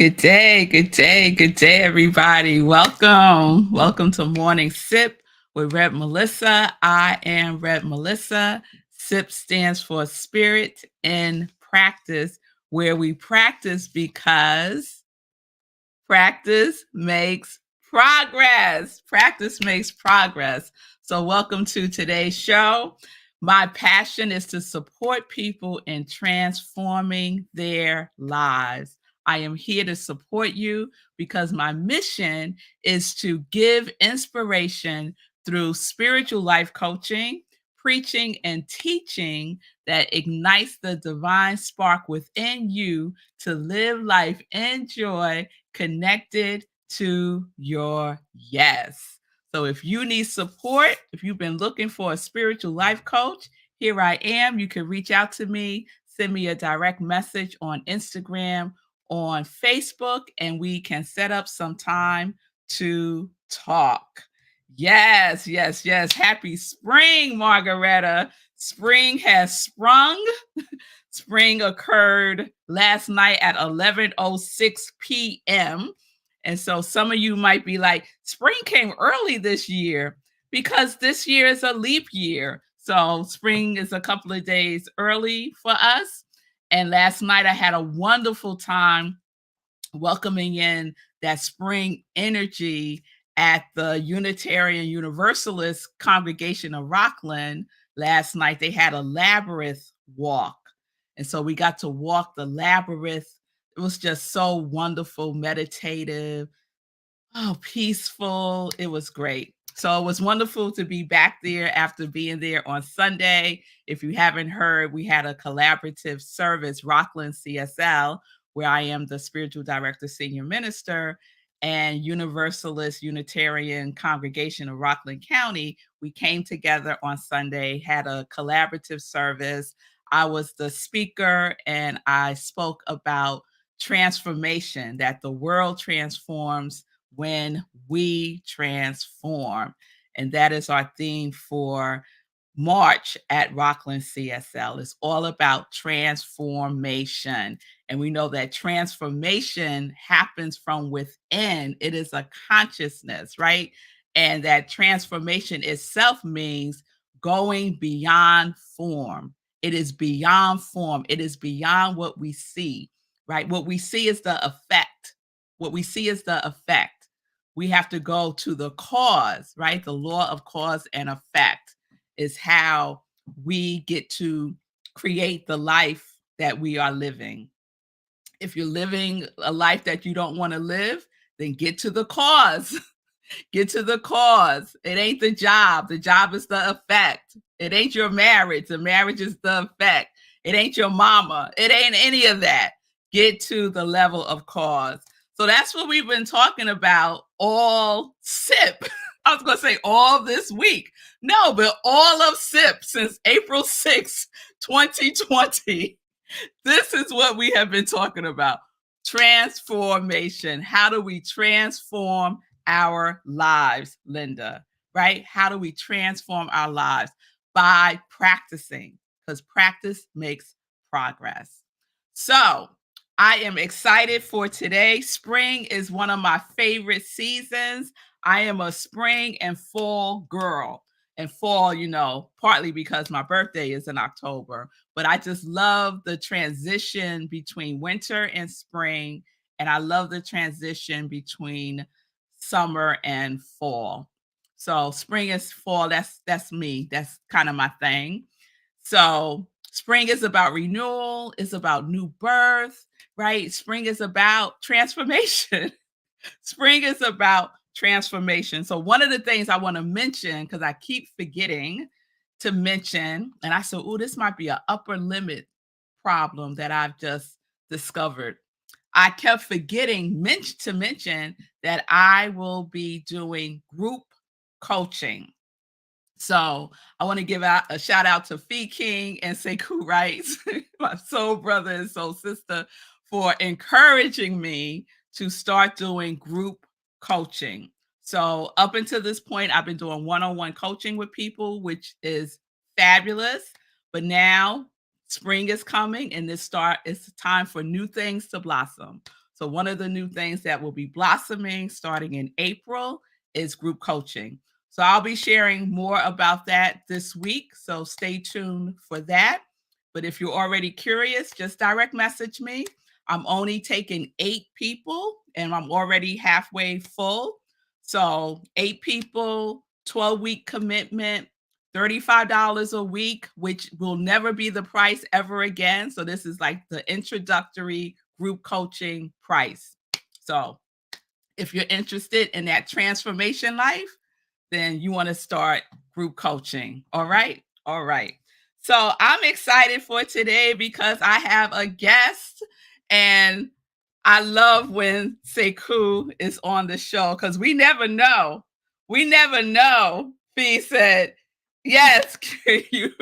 Good day, good day, good day, everybody. Welcome to Morning Sip with Rev Melissa. I am Rev Melissa. SIP stands for Spirit in Practice, where we practice because practice makes progress. Practice makes progress. So, welcome to today's show. My passion is to support people in transforming their lives. I am here to support you because my mission is to give inspiration through spiritual life coaching, preaching, and teaching that ignites the divine spark within you to live life in joy connected to your yes. So if you need support, if you've been looking for a spiritual life coach, here I am. You can reach out to me, send me a direct message on Instagram, on Facebook, and we can set up some time to talk. Yes, yes, yes. Happy spring, Margaretta. Spring has sprung. Spring occurred last night at 11:06 p.m. And so some of you might be like, spring came early this year because this year is a leap year. So spring is a couple of days early for us. And last night I had a wonderful time welcoming in that spring energy at the Unitarian Universalist congregation of Rockland last night. They had a labyrinth walk. And so we got to walk the labyrinth. It was just so wonderful, meditative, peaceful. It was great. So it was wonderful to be back there after being there on Sunday. If you haven't heard, we had a collaborative service, Rockland CSL, where I am the spiritual director, senior minister, and Universalist Unitarian Congregation of Rockland County. We came together on Sunday, had a collaborative service. I was the speaker, and I spoke about transformation, that the world transforms when we transform. And that is our theme for March at Rockland CSL. It's all about transformation. And we know that transformation happens from within. It is a consciousness, right? And that transformation itself means going beyond form. It is beyond form. It is beyond what we see, right? What we see is the effect. What we see is the effect. We have to go to the cause, right? The law of cause and effect is how we get to create the life that we are living. If you're living a life that you don't want to live, then get to the cause. Get to the cause. It ain't the job. The job is the effect. It ain't your marriage. The marriage is the effect. It ain't your mama. It ain't any of that. Get to the level of cause. So that's what we've been talking about all SIP. I was going to say all this week. No, but all of SIP since April 6, 2020. This is what we have been talking about. Transformation. How do we transform our lives, Linda? Right? How do we transform our lives? By practicing, because practice makes progress. So, I am excited for today. Spring is one of my favorite seasons. I am a spring and fall girl. And fall, partly because my birthday is in October, but I just love the transition between winter and spring. And I love the transition between summer and fall. So spring is fall. That's me. That's kind of my thing. So spring is about renewal, it's about new birth, right? Spring is about transformation. Spring is about transformation. So one of the things I want to mention, because I keep forgetting to mention, and I said, oh, this might be an upper limit problem that I've just discovered. I kept forgetting to mention that I will be doing group coaching. So I want to give out a shout out to Fee King and Sekou, right? My soul brother and soul sister, for encouraging me to start doing group coaching. So up until this point, I've been doing one-on-one coaching with people, which is fabulous. But now spring is coming and it's time for new things to blossom. So one of the new things that will be blossoming starting in April is group coaching. So I'll be sharing more about that this week. So stay tuned for that. But if you're already curious, just direct message me. I'm only taking 8 people and I'm already halfway full. So 8 people, 12-week commitment, $35 a week, which will never be the price ever again. So this is like the introductory group coaching price. So if you're interested in that transformation life, then you want to start group coaching. All right. All right. So I'm excited for today because I have a guest, and I love when Sekou is on the show because we never know. We never know. Fee said, yes, you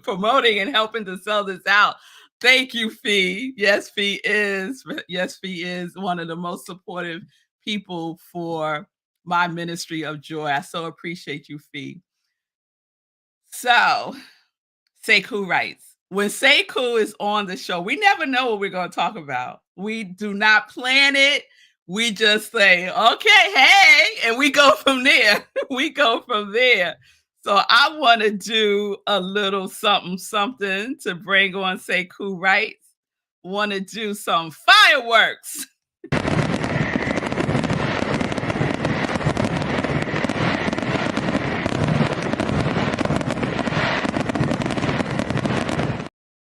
promoting and helping to sell this out. Thank you, Fee. Yes, Fee is. Yes, Fee is one of the most supportive people for my ministry of joy. I so appreciate you, Fee. So, Sekou writes, when Sekou is on the show, we never know what we're going to talk about. We do not plan it. We just say, okay, hey, and we go from there. We go from there. So I want to do a little something to bring on Sekou writes. Want to do some fireworks.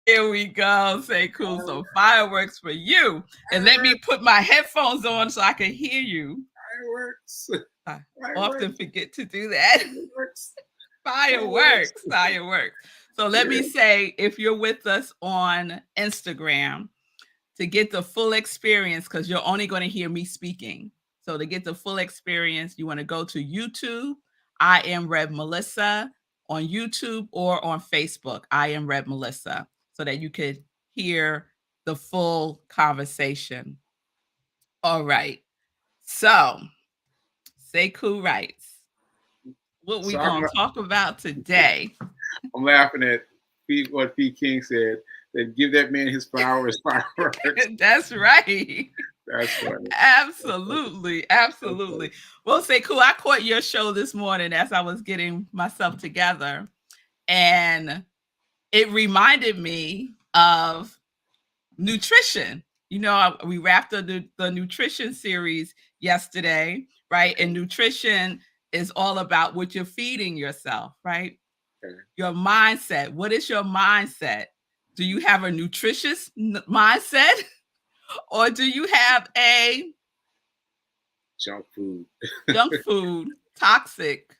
Here we go. Sekou. So fireworks for you. And let me put my headphones on so I can hear you. Fireworks. I often forget to do that. Fireworks. Fireworks. So let me say, if you're with us on Instagram, to get the full experience, because you're only going to hear me speaking. So to get the full experience, you want to go to YouTube. I am Rev Melissa on YouTube or on Facebook. I am Rev Melissa, so that you could hear the full conversation. All right. So Sekou writes, what we going to talk about today? I'm laughing at what P. King said. That give that man his flowers. Fireworks. That's right. That's funny. Absolutely. Absolutely. Well, Sekou, I caught your show this morning as I was getting myself together. And it reminded me of nutrition. You know, we wrapped up the nutrition series yesterday, right? And nutrition is all about what you're feeding yourself, right? Okay. Your mindset. What is your mindset? Do you have a nutritious mindset? Or do you have a junk food, toxic,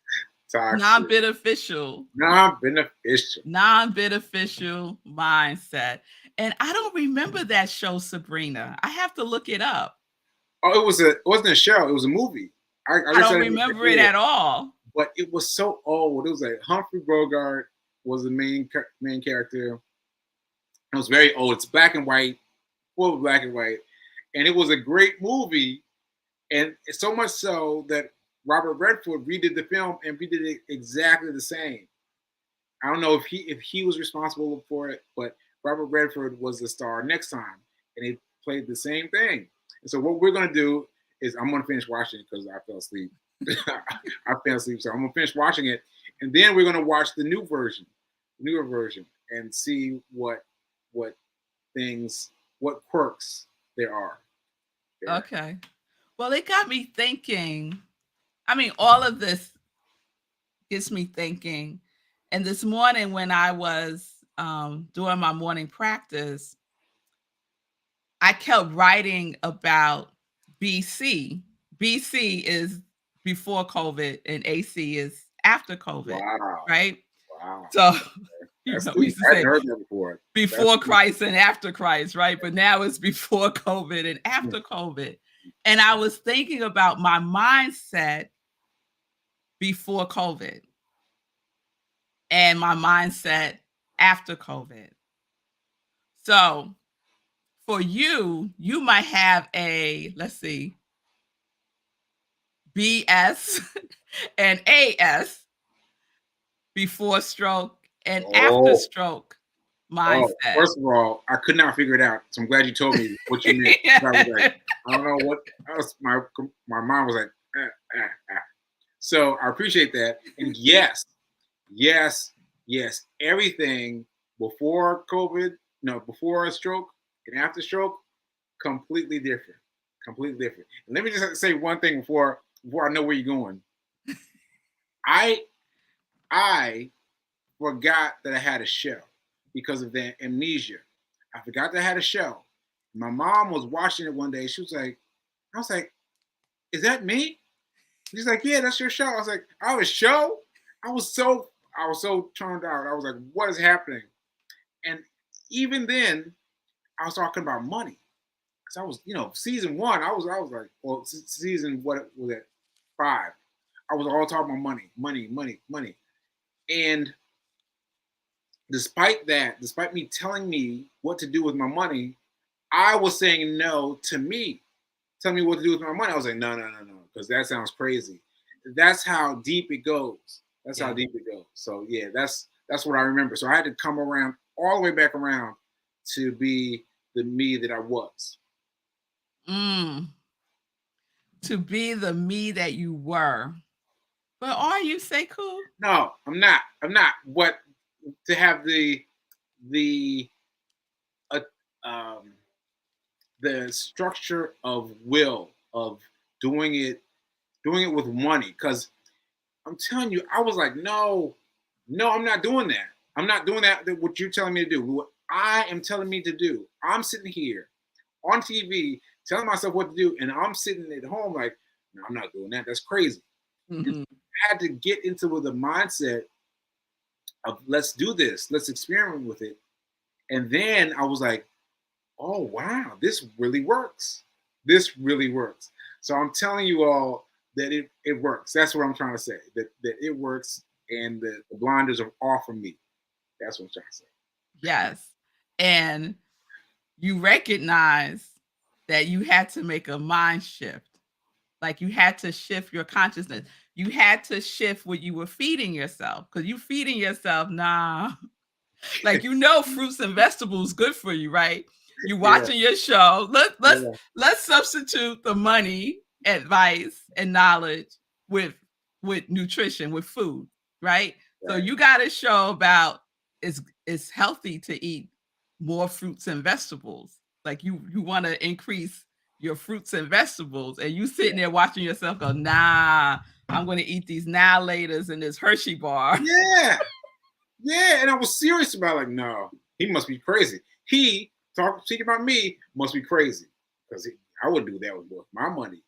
non-beneficial mindset? And I don't remember that show, Sabrina. I have to look it up. Oh, it wasn't a show. It was a movie. I don't remember it at all. But it was so old. It was like Humphrey Bogart was the main character. It was very old. It's black and white, full of black and white. And it was a great movie. And so much so that Robert Redford redid the film and redid it exactly the same. I don't know if he was responsible for it, but Robert Redford was the star next time. And he played the same thing. And so what we're going to do is I'm going to finish watching it because I fell asleep. I fell asleep. So I'm going to finish watching it. And then we're going to watch the newer version, and see what quirks there are. Okay. Well, it got me thinking. I mean, all of this gets me thinking. And this morning when I was doing my morning practice, I kept writing about BC. BC is before COVID and AC is after COVID, right? Wow. So we used to say before Christ and after Christ, right? But now it's before COVID and after COVID. And I was thinking about my mindset before COVID and my mindset after COVID. So for you, you might have a, let's see, BS and AS, before stroke and after stroke mindset. First of all, I could not figure it out. So I'm glad you told me what you meant. I was like, I don't know what else. My mind was like, So I appreciate that. And yes, everything before COVID, before a stroke and after stroke, completely different. Completely different. And let me just say one thing before I know where you're going. I forgot that I had a show because of the amnesia. I forgot that I had a show. My mom was watching it one day. I was like, is that me? She's like, yeah, that's your show. I was like, I was show? I was so turned out. I was like, what is happening? And even then, I was talking about money. Because I was, season 1, I was like, well, season, what was it, 5. I was all talking about money. And despite me telling me what to do with my money, I was saying no to me. Tell me what to do with my money. I was like, no, because that sounds crazy. That's how deep it goes. How deep it goes. So yeah, that's what I remember. So I had to come around all the way back around to be the me that I was. To be the me that you were. But are you, Sekou? No, I'm not. What to have the structure of will of doing it with money, because I'm telling you, I was like, no, I'm not doing that. I'm not doing that. What you're telling me to do, what I am telling me to do. I'm sitting here on TV telling myself what to do, and I'm sitting at home like, no, I'm not doing that. That's crazy. I had to get into the mindset of let's do this, let's experiment with it, and then I was like, oh wow, this really works. So I'm telling you all that it works. That's what I'm trying to say. That it works, and the blinders are off from me. That's what I'm trying to say. Yes. And you recognize that you had to make a mind shift. Like you had to shift your consciousness. You had to shift what you were feeding yourself. Because you feeding yourself, nah. Like fruits and vegetables good for you, right? You watching your show. Let's substitute the money, advice, and knowledge with nutrition, with food, right? So you got a show about it's healthy to eat more fruits and vegetables. Like you want to increase your fruits and vegetables, and you sitting there watching yourself go, nah, I'm going to eat these now laters and this Hershey bar. Yeah, and I was serious about like, no, he must be crazy. He speaking about me must be crazy, because I wouldn't do that with my money,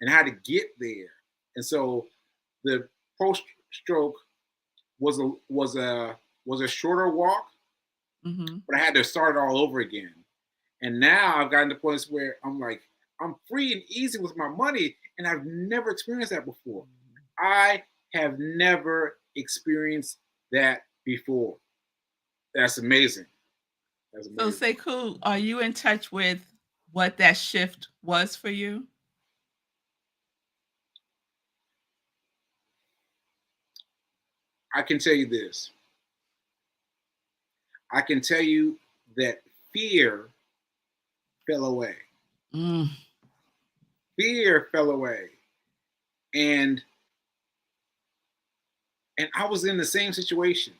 and I had to get there. And so the post-stroke was a shorter walk, but I had to start it all over again. And now I've gotten to points where I'm like, I'm free and easy with my money, and I've never experienced that before. I have never experienced that before. That's amazing. So Sekou, are you in touch with what that shift was for you? I can tell you this. I can tell you that fear fell away. Fear fell away. And I was in the same situation.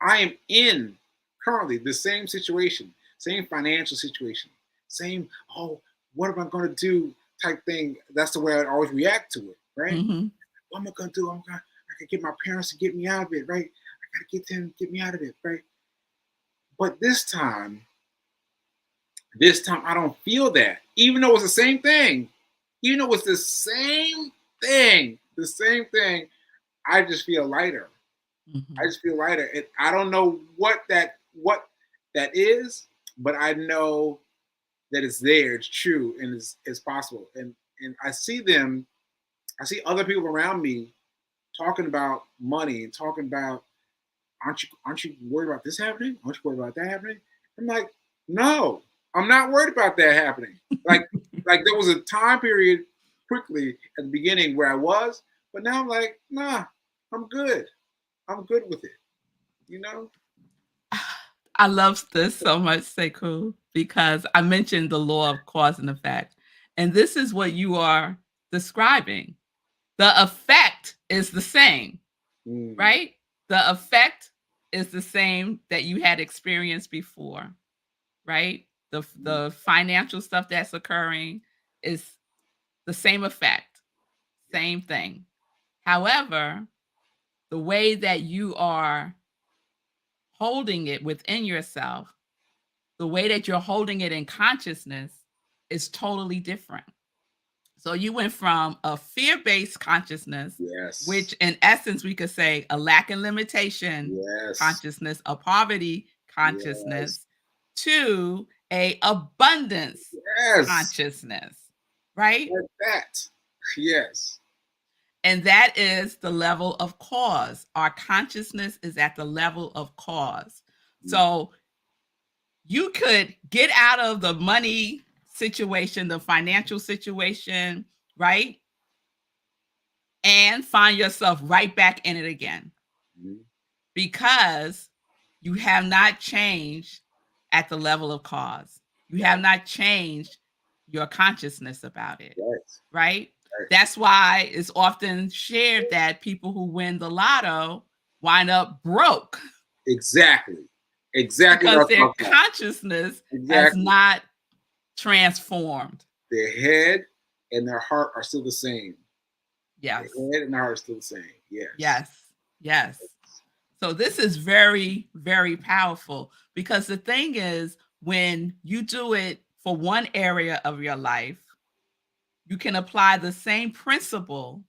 I am in currently the same situation, same financial situation, same, what am I going to do type thing. That's the way I always react to it, right? What am I going to do? I can get my parents to get me out of it, right? I got to get them to get me out of it, right? But this time I don't feel that. Even though it's the same thing, I just feel lighter. I just feel lighter. And I don't know what that is, but I know that it's there, it's true, and it's possible. And I see other people around me talking about money and talking about, aren't you worried about this happening? Aren't you worried about that happening? I'm like, no, I'm not worried about that happening. Like there was a time period quickly at the beginning where I was, but now I'm like, nah, I'm good. I'm good with it. I love this so much, Sekou, because I mentioned the law of cause and effect. And this is what you are describing. The effect is the same, Mm, right? The effect is the same that you had experienced before, right? mm, The financial stuff that's occurring is the same effect, yeah, same thing. However, the way that you are holding it within yourself, the way that you're holding it in consciousness is totally different. So you went from a fear-based consciousness, which yes, in essence we could say a lack and limitation yes, consciousness, a poverty yes, consciousness, to a abundance yes, consciousness, right? like that. Yes. And that is the level of cause. Our consciousness is at the level of cause. Mm, So you could get out of the money situation, the financial situation, right? And find yourself right back in it again mm, because you have not changed at the level of cause. You have right, not changed your consciousness about it, right, right? right. That's why it's often shared that people who win the lotto wind up broke Exactly. Exactly what I because was their talking about. consciousness has Exactly. not transformed. Their head and their heart are still the same. Their Yes, head and their heart are still the same. Yes. yes, yes. So this is very, very powerful because the thing is, when you do it for one area of your life, you can apply the same principle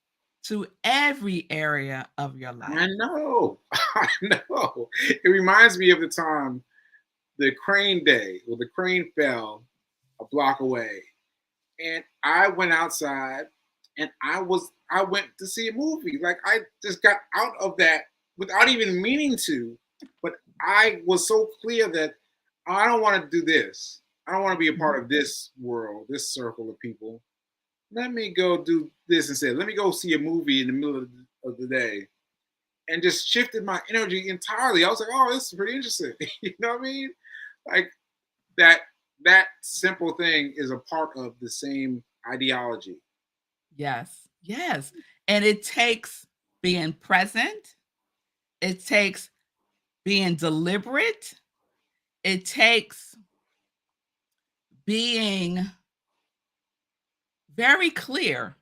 to every area of your I life. know. I know. It reminds me of the time the crane day where the crane fell a block away. And I went outside and I went to see a movie. Like I just got out of that without even meaning to, but I was so clear that I don't want to do this. I don't want to be a Mhm. part of this world, this circle of people. Let me go do this instead. Let me go see a movie in the middle of the day, and just shifted my energy entirely. I was like, oh, this is pretty interesting. You know what I mean? Like that that simple thing is a part of the same ideology. Yes, yes. And it takes being present, it takes being deliberate, it takes being very clear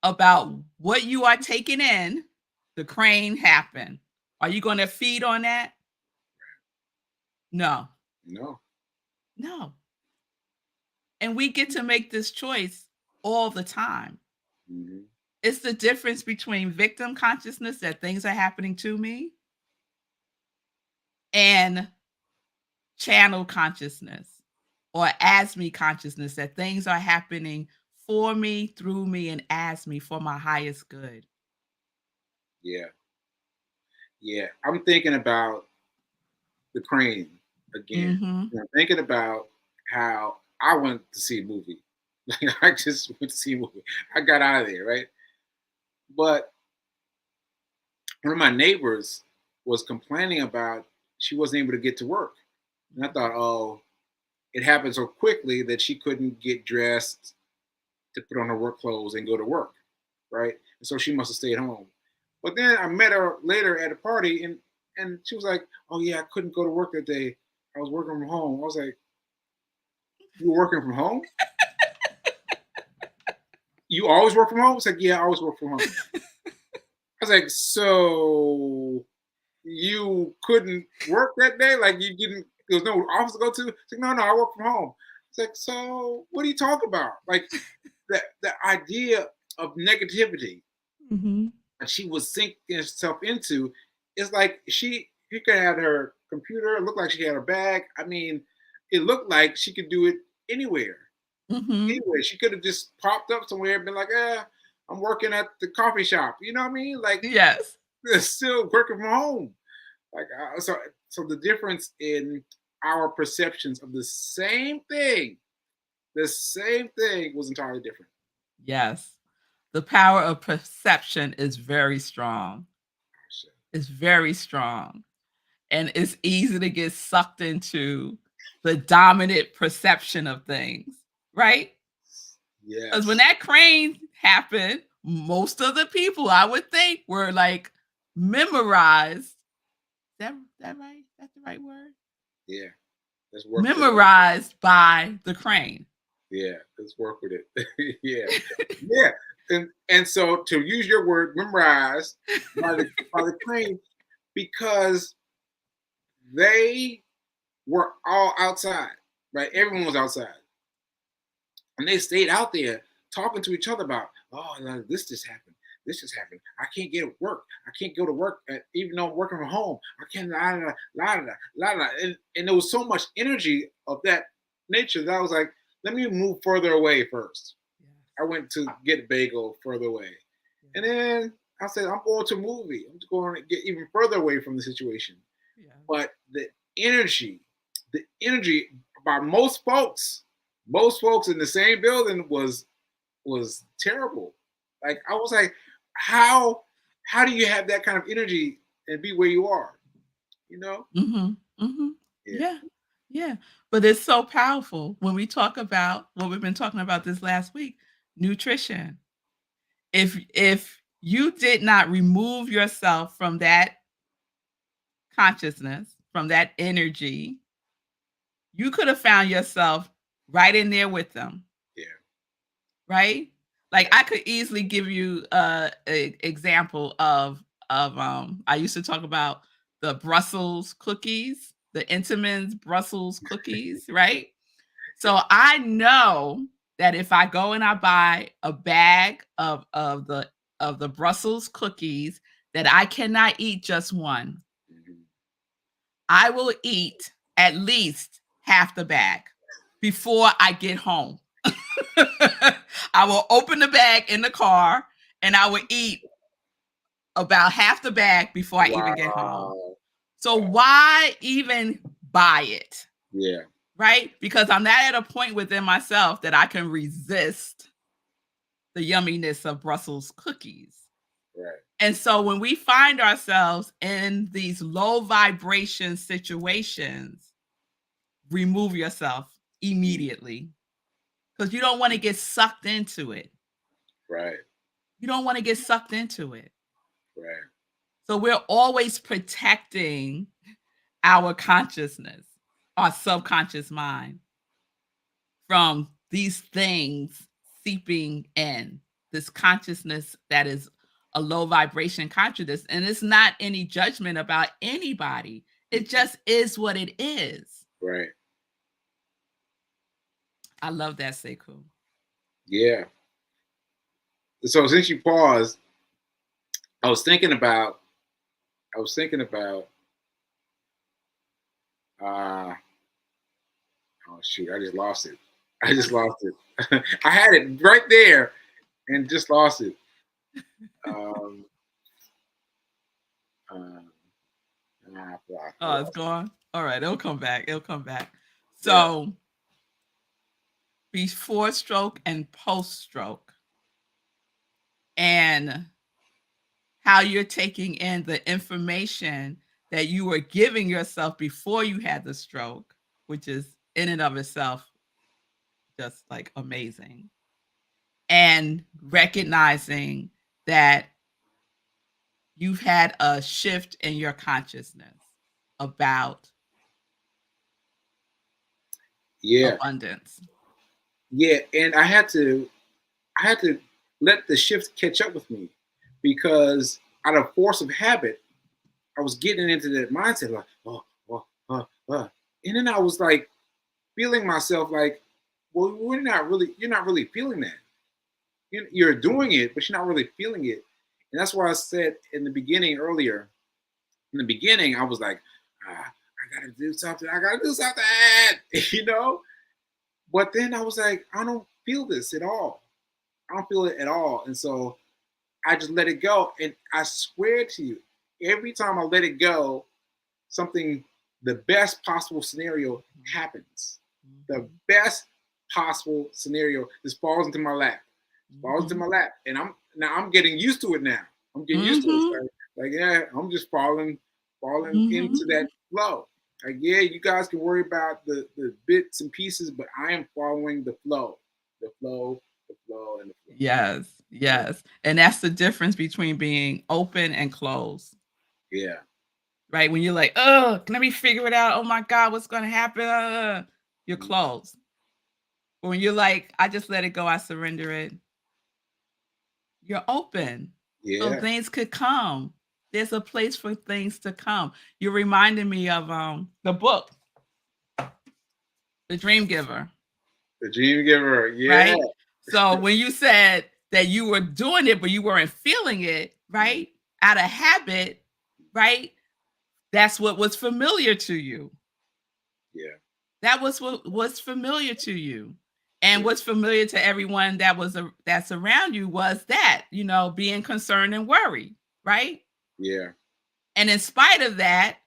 about what you are taking in. The crane happened. Are you going to feed on that? No, No. no. And we get to make this choice all the time. Mm-hmm. It's the difference between victim consciousness that things are happening to me and channel consciousness or as me consciousness that things are happening for me, through me, and as me for my highest good. Yeah. Yeah. I'm thinking about the crane again. Mm-hmm. I'm thinking about how I went to see a movie. Like I just went to see a movie. I got out of there, right? But one of my neighbors was complaining about she wasn't able to get to work. And I thought, oh, it happened so quickly that she couldn't get dressed to put on her work clothes and go to work, right? And so she must have stayed home. But then I met her later at a party, and she was like, "Oh yeah, I couldn't go to work that day. I was working from home." I was like, "You were working from home? You always work from home?" It's like, "Yeah, I always work from home." I was like, "So you couldn't work that day? Like you didn't? There was no office to go to?" It's like, "No, I work from home." It's like, "So what are you talking about?" Like the idea of negativity Mm-hmm. that she was sinking herself into is like she could have her computer, it looked like she had her bag. I mean, it looked like she could do it anywhere. Mm-hmm. Anywhere. She could have just popped up somewhere and been like, I'm working at the coffee shop. You know what I mean? Like Yes. they're still working from home. Like so the difference in our perceptions of the same thing was entirely different. Yes. The power of perception is very strong. It's very strong. and it's easy to get sucked into the dominant perception of things, right? Because when Yes. that crane happened, most of the people I would think were like memorized. That right? That's the right word? Yeah. Let's work with it. Memorized by the crane. Yeah. Let's work with it. Yeah. Yeah. And so to use your word, memorized by the crane, because they were all outside, right? Everyone was outside. And they stayed out there talking to each other about, oh, no, this just happened. This just happened. I can't get to work. I can't go to work, even though I'm working from home. I can't, la, la, la, la, la, la. And there was so much energy of that nature that I was like, let me move further away first. Yes. I went to get a bagel further away. And then I said, I'm going to a movie. I'm just going to get even further away from the situation. Yeah. But the energy by most folks in the same building was terrible. Like I was like, how do you have that kind of energy and be where you are? You know? Mm-hmm. Mm-hmm. Yeah. Yeah. Yeah. But it's so powerful when we talk about what we've been talking about this last week, nutrition. If you did not remove yourself from that consciousness, from that energy, you could have found yourself right in there with them. Yeah. Right? Like I could easily give you a example of I used to talk about the Brussels cookies, the Entenmann's Brussels cookies, right? So I know that if I go and I buy a bag of the Brussels cookies, that I cannot eat just one. Mhm. I will eat at least half the bag before I get home. I will open the bag in the car and I will eat about half the bag before I even get home. Wow. So why even buy it? Yeah. Right? Because I'm not at a point within myself that I can resist the yumminess of Brussels cookies. Right. And so when we find ourselves in these low vibration situations, remove yourself immediately because you don't want to get sucked into it. Right. You don't want to get sucked into it. Right. So we're always protecting our consciousness, our subconscious mind from these things seeping in, this consciousness that is a low vibration consciousness. And it's not any judgment about anybody. It just is what it is. Right. I love that, Sekou. Yeah. So since you paused, I was thinking about uh oh shoot, I just lost it. I just lost it. I had it right there and just lost it. Um, Oh, it's gone. All right, it'll come back. It'll come back. Yeah. So before stroke and post stroke, and how you're taking in the information that you were giving yourself before you had the stroke, which is in and of itself just like amazing. And recognizing that you've had a shift in your consciousness about abundance. Yeah, and I had to let the shift catch up with me because out of force of habit, I was getting into that mindset like, and then I was like feeling myself like, well, you're not really feeling that. You're doing it, but you're not really feeling it. And that's why I said in the beginning earlier, in the beginning, I was like, I gotta do something, you know? But then I was like, I don't feel this at all. I don't feel it at all. And so I just let it go. And I swear to you, every time I let it go, the best possible scenario happens. The best possible scenario just falls into my lap. Falls into my lap. And I'm getting used to it now. I'm getting used to it. Like, yeah, I'm just falling into flow. Like, yeah, you guys can worry about the bits and pieces, but I am following the flow, the flow, the flow, and the flow. Yes, Yeah, yes. And that's the difference between being open and closed, yeah, right? When you're like, oh, let me figure it out. Oh my God, what's going to happen? You're mm, closed. But when you're like, I just let it go, I surrender it, you're open. So yeah. things could come. There's a place for things to come. You're reminding me of the book, The Dream Giver, The dream giver. Yeah. right? So when you said that you were doing it, but you weren't feeling it, Mhm. right? Out of habit, right? That's what was familiar to you. Yeah. That was what was familiar to you. And Yeah. what's familiar to everyone that's around you was that, being concerned and worried, right? Yeah. And in spite of that,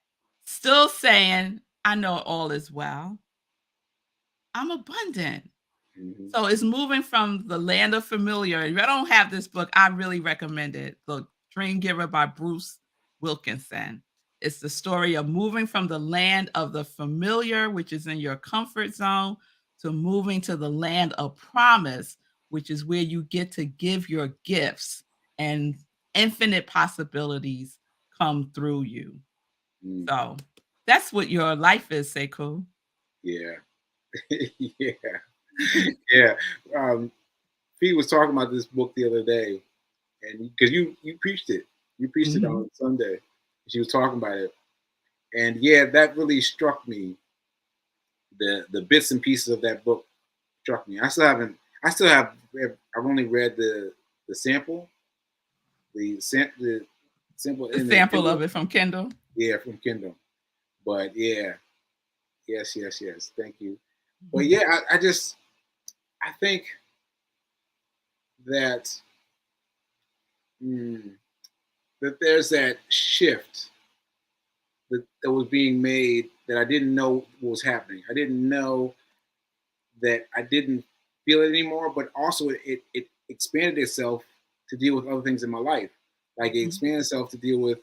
still saying, I know all is well. I'm abundant. Hmm. So it's moving from the land of familiar. If I don't have this book, I really recommend it. The Dream Giver by Bruce Wilkinson. It's the story of moving from the land of the familiar, which is in your comfort zone, to moving to the land of promise, which is where you get to give your gifts and infinite possibilities come through you. Mm. So that's what your life is, Sekou. Yeah. Yeah. Yeah. Um, Fee was talking about this book the other day, and because you preached it, you preached it Mhm. on Sunday. She was talking about it, and yeah, that really struck me. The bits and pieces of that book struck me. I still haven't. I still have. I've only read the sample, the sample The in the sample Kindle. of it from Kindle. Yeah, from Kindle. But yeah, yes, yes, yes. Thank you. But Mhm. yeah, I think that mm, that there's that shift that was being made that I didn't know was happening. I didn't know that I didn't feel it anymore, but also it expanded itself to deal with other things in my life. Like it Mhm. expanded itself to deal with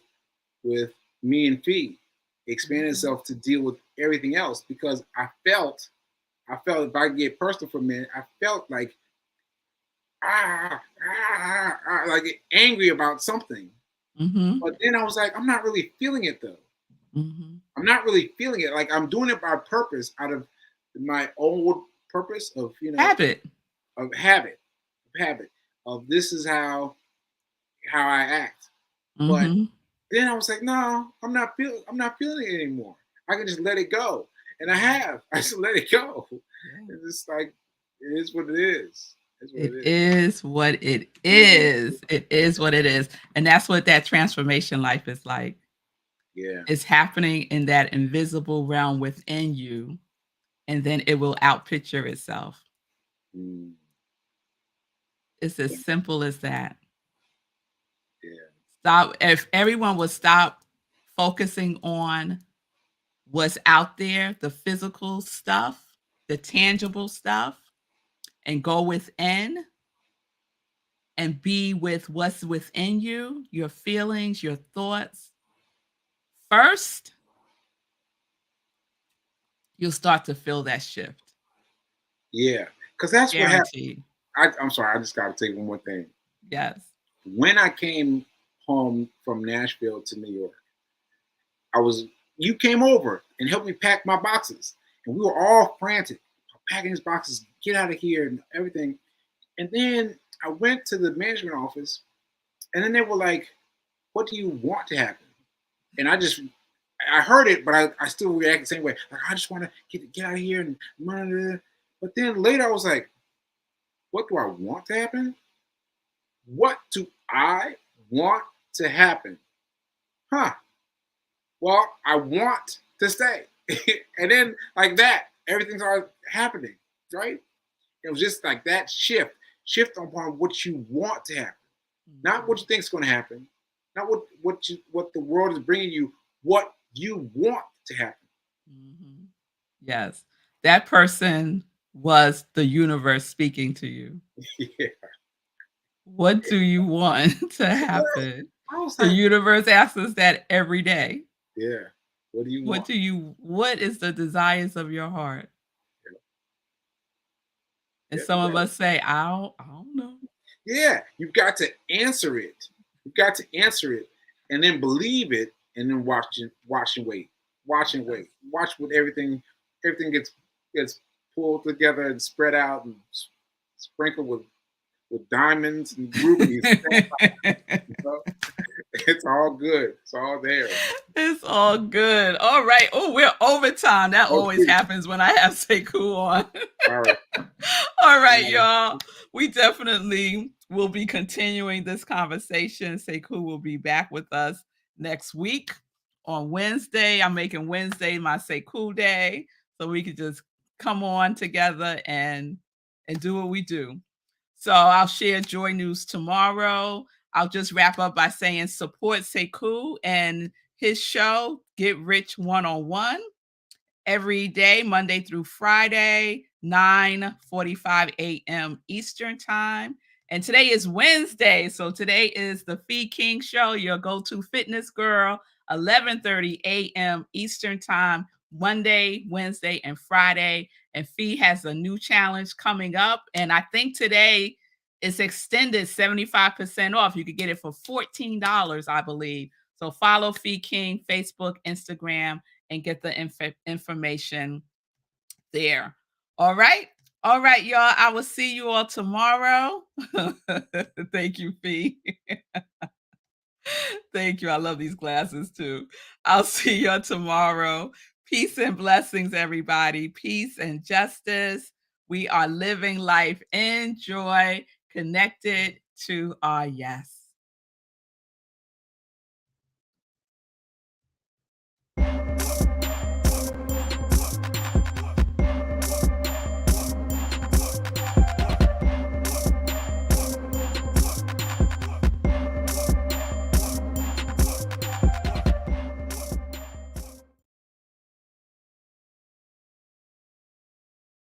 me and Fee. It expanded Mhm. itself to deal with everything else because I felt if I get personal for a minute, I felt like like angry about something. Mhm. But then I was like, I'm not really feeling it though. Mhm. I'm not really feeling it. Like I'm doing it by purpose, out of my old purpose of Habit. of habit of this is how I act. But Mhm. then I was like, no, I'm not feeling it anymore. I can just let it go, and I have. I just let it go. Yeah. It's just like it is what it is. It's what It it is. is what it Mhm. is. It is what it is. And that's what that transformation life is like. Yeah. It's happening in that invisible realm within you, and then it will outpicture itself. Mm. It's as simple as that. Yeah. Stop. If everyone would stop focusing on what's out there, the physical stuff, the tangible stuff, and go within and be with what's within you, your feelings, your thoughts first, you'll start to feel that shift. Yeah. Because that's what happened. Guaranteed. I'm sorry. I just got to take one more thing. Yes. When I came home from Nashville to New York, I was you came over and helped me pack my boxes, and we were all frantic, packing these boxes, get out of here and everything. And then I went to the management office, and then they were like, "What do you want to happen?" And I heard it, but I still reacted the same way. Like I just want to get out of here and but then later I was like, "What do I want to happen? What do I want to happen?" Huh? Well, I want to stay. And then like that, everything started happening, right? It was just like that shift upon what you want to happen, not what Mhm. you think is going to happen, not what the world is bringing you, what you want to happen. Mhm. Yes. That person was the universe speaking to you. Yeah. What do you want to happen? I was The like, universe asks us that every day. yeah, What do you want? What is the desires of your heart? And Yeah, some of yeah. us say, I don't know. Yeah, you've got to answer it. You've got to answer it, and then believe it, and then watch and wait. Watch and wait. Watch what everything gets pulled together and spread out and sprinkled with diamonds and rubies. You know? It's all good. It's all there. It's all good. All right. Oh, we're overtime. That always Okay. happens when I have Sekou on. All right. All right, y'all. We definitely will be continuing this conversation. Sekou will be back with us next week on Wednesday. I'm making Wednesday my Sekou day, so we could just come on together and do what we do. So I'll share joy news tomorrow. I'll just wrap up by saying support Sekou and his show, Get Rich One-on-One, every day, Monday through Friday, 9:45 a.m. Eastern Time. And today is Wednesday. So today is the Fee King Show, your go-to fitness girl, 11:30 a.m. Eastern Time, Monday, Wednesday, and Friday. And Fee has a new challenge coming up. And I think today is extended 75% off. You could get it for $14, I believe. So follow Fee King, Facebook, Instagram, and get the information there. All right. All right, y'all. I will see you all tomorrow. Thank you, Fee. Thank you. I love these glasses too. I'll see y'all tomorrow. Peace and blessings, everybody. Peace and justice. We are living life in joy, connected to our yes.